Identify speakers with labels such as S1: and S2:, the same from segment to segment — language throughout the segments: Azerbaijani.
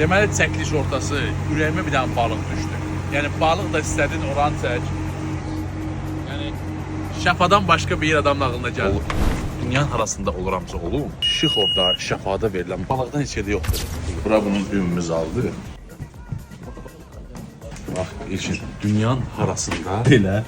S1: Deməli çəkiliş ortası ürəyimə bir dənə balıq düşdü. Yəni balıq da istədin oranı çək. Yəni şəfadan başqa bir yer adamın ağlına gəlir. Dünyanın arasında oluramsa olum. Şıx orada şəfada verilən balıqdan heç yerdə yoxdur. Bura bunun ümümüz aldı. Bax, ilkin dünyanın arasında belə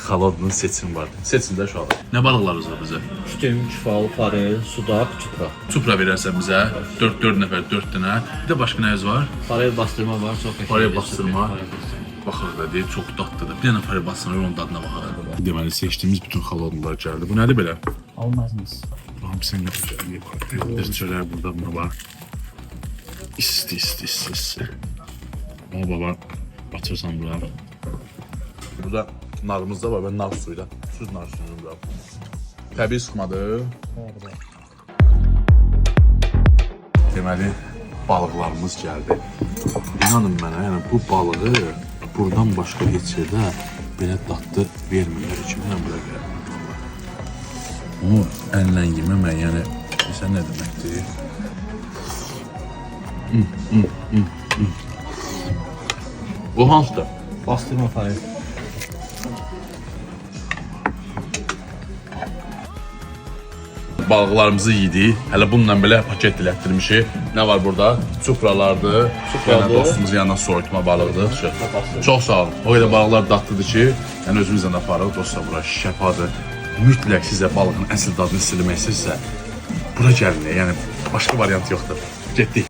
S1: xalodunun seçim var. Seçimdə şu an. Nə balıqlarımız var bizə?
S2: Kütüm, küfal, farel, sudak, çupra.
S1: Çupra verərsən bizə 4 nəfər 4 dənə. Bir də başqa nəyiz var?
S2: Farel bastırma var, çox qəşəng.
S1: Farel bastırma. Baxırıq da deyir, çox dadlıdır. Bir dənə farel bastırma, onun dadına baxırıq. Deməli, seçdiyimiz bütün xalodunlar gəldi. Bu nədir belə?
S2: Almazmız.
S1: Baxım, sən gətir. Çölər burada buna bax. İsti. Baba, batırsan bura. Burada narımız da var, ben nar suyuyla. Süz nar suyunu bura. Təbii sıxmadır. Deməli, balıqlarımız gəldi. İnanın mənə, yəni bu balığı buradan başqa heç yerdə belə dadlı vermirlər. Kimdən bura gəlir? Onu əllə yeməmək, yəni bilirsən nə deməkdir? O hansıdır?
S2: Bastırma farel.
S1: Balıqlarımızı yedik. Hələ bununla belə paket dilətdirmişik. Nə var burada? Çupralardır. Yəni dostumuzun yanına soyutma balıqdır. Çox sağ olun. O qədər balıqlar dadlıdır ki, yəni özümüzlə aparırıq. Dostlar, bura şəfadır. Mütləq sizə balığın əsl dadını silmək istəyirsə, bura gəlin. Yəni başqa variant yoxdur. Getdik.